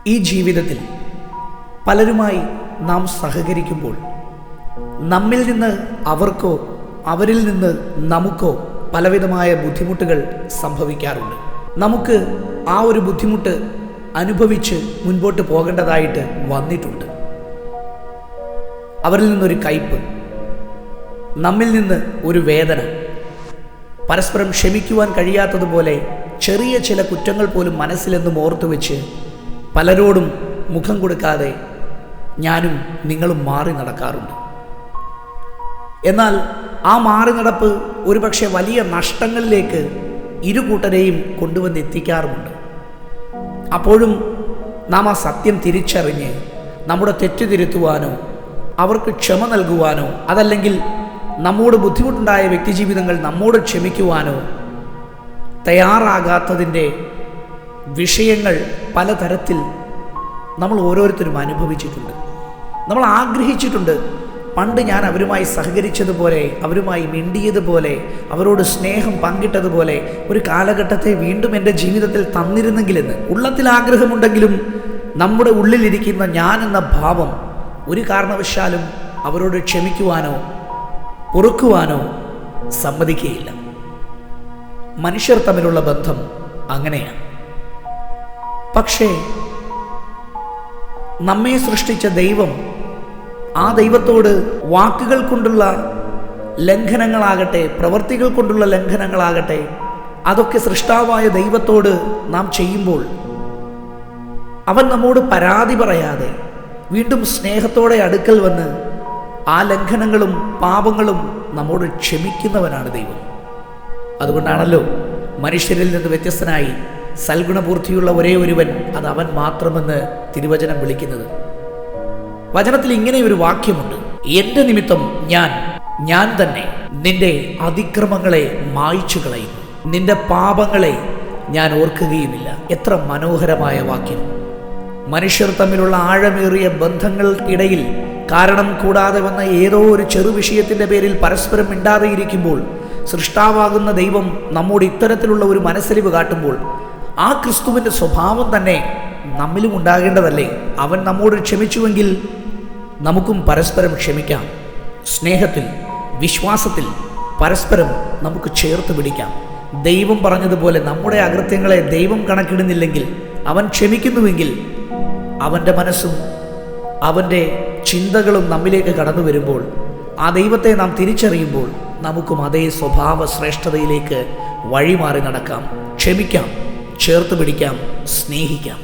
ഈ ജീവിതത്തിൽ പലരുമായി നാം സഹകരിക്കുമ്പോൾ നമ്മിൽ നിന്ന് അവർക്കോ അവരിൽ നിന്ന് നമുക്കോ പലവിധമായ ബുദ്ധിമുട്ടുകൾ സംഭവിക്കാറുണ്ട്. നമുക്ക് ആ ഒരു ബുദ്ധിമുട്ട് അനുഭവിച്ച് മുൻപോട്ട് പോകേണ്ടതായിട്ട് വന്നിട്ടുണ്ട്. അവരിൽ നിന്നൊരു കയ്പ്, നമ്മിൽ നിന്ന് ഒരു വേദന, പരസ്പരം ക്ഷമിക്കുവാൻ കഴിയാത്തതുപോലെ ചെറിയ ചില കുറ്റങ്ങൾ പോലും മനസ്സിലെന്നും ഓർത്തു വെച്ച് പലരോടും മുഖം കൊടുക്കാതെ ഞാനും നിങ്ങളും മാറി നടക്കാറുണ്ട്. എന്നാൽ ആ മാറി നടപ്പ് ഒരുപക്ഷെ വലിയ നഷ്ടങ്ങളിലേക്ക് ഇരുകൂട്ടരെയും കൊണ്ടുവന്നെത്തിക്കാറുമുണ്ട്. അപ്പോഴും നാം ആ സത്യം തിരിച്ചറിഞ്ഞ് നമ്മുടെ തെറ്റ് തിരുത്തുവാനോ അവർക്ക് ക്ഷമ നൽകുവാനോ അതല്ലെങ്കിൽ നമ്മോട് ബുദ്ധിമുട്ടുണ്ടായ വ്യക്തിജീവിതങ്ങൾ നമ്മോട് ക്ഷമിക്കുവാനോ തയ്യാറാകാത്തതിൻ്റെ വിഷയങ്ങൾ പലതരത്തിൽ നമ്മൾ ഓരോരുത്തരും അനുഭവിച്ചിട്ടുണ്ട്. നമ്മൾ ആഗ്രഹിച്ചിട്ടുണ്ട്, പണ്ട് ഞാൻ അവരുമായി സഹകരിച്ചതുപോലെ, അവരുമായി മിണ്ടിയതുപോലെ, അവരോട് സ്നേഹം പങ്കിട്ടതുപോലെ ഒരു കാലഘട്ടത്തെ വീണ്ടും എൻ്റെ ജീവിതത്തിൽ തന്നിരുന്നെങ്കിലെന്ന് ഉള്ളത്തിൽ ആഗ്രഹമുണ്ടെങ്കിലും നമ്മുടെ ഉള്ളിലിരിക്കുന്ന ഞാൻ എന്ന ഭാവം ഒരു കാരണവശാലും അവരോട് ക്ഷമിക്കുവാനോ പൊറുക്കുവാനോ സമ്മതിക്കുകയില്ല. മനുഷ്യർ തമ്മിലുള്ള ബന്ധം അങ്ങനെയാണ്. പക്ഷേ നമ്മെ സൃഷ്ടിച്ച ദൈവം, ആ ദൈവത്തോട് വാക്കുകൾ കൊണ്ടുള്ള ലംഘനങ്ങളാകട്ടെ പ്രവൃത്തികൾ കൊണ്ടുള്ള ലംഘനങ്ങളാകട്ടെ അതൊക്കെ സൃഷ്ടാവായ ദൈവത്തോട് നാം ചെയ്യുമ്പോൾ അവൻ നമ്മോട് പരാതി പറയാതെ വീണ്ടും സ്നേഹത്തോടെ അടുക്കൽ വന്ന് ആ ലംഘനങ്ങളും പാപങ്ങളും നമ്മോട് ക്ഷമിക്കുന്നവനാണ് ദൈവം. അതുകൊണ്ടാണല്ലോ മനുഷ്യരിൽ നിന്ന് വ്യത്യസ്തനായി സൽഗുണപൂർത്തിയുള്ള ഒരേ ഒരുവൻ അത് അവൻ മാത്രമെന്ന് തിരുവചനം വിളിക്കുന്നത്. വചനത്തിൽ ഇങ്ങനെ ഒരു വാക്യമുണ്ട്: എൻ്റെ നിമിത്തം ഞാൻ തന്നെ നിന്റെ അതിക്രമങ്ങളെ മായ്ച്ചു കളയും, നിന്റെ പാപങ്ങളെ ഞാൻ ഓർക്കുകയുമില്ല. എത്ര മനോഹരമായ വാക്യം! മനുഷ്യർ തമ്മിലുള്ള ആഴമേറിയ ബന്ധങ്ങൾക്കിടയിൽ കാരണം കൂടാതെ വന്ന ഏതോ ഒരു ചെറു വിഷയത്തിൻ്റെ പേരിൽ പരസ്പരം മിണ്ടാതെ ഇരിക്കുമ്പോൾ സൃഷ്ടാവാകുന്ന ദൈവം നമ്മോട് ഇത്തരത്തിലുള്ള ഒരു മനസ്സലിവ് കാട്ടുമ്പോൾ ആ ക്രിസ്തുവിൻ്റെ സ്വഭാവം തന്നെ നമ്മിലും ഉണ്ടാകേണ്ടതല്ലേ? അവൻ നമ്മോട് ക്ഷമിച്ചുവെങ്കിൽ നമുക്കും പരസ്പരം ക്ഷമിക്കാം. സ്നേഹത്തിൽ, വിശ്വാസത്തിൽ പരസ്പരം നമുക്ക് ചേർത്ത് പിടിക്കാം. ദൈവം പറഞ്ഞതുപോലെ നമ്മുടെ അകൃത്യങ്ങളെ ദൈവം കണക്കിടുന്നില്ലെങ്കിൽ, അവൻ ക്ഷമിക്കുന്നുവെങ്കിൽ അവൻ്റെ മനസ്സും അവൻ്റെ ചിന്തകളും നമ്മിലേക്ക് കടന്നു വരുമ്പോൾ, ആ ദൈവത്തെ നാം തിരിച്ചറിയുമ്പോൾ നമുക്കും അതേ സ്വഭാവ ശ്രേഷ്ഠതയിലേക്ക് വഴിമാറി നടക്കാം. ക്ഷമിക്കാം, ചേർത്ത് പിടിക്കാം, സ്നേഹിക്കാം.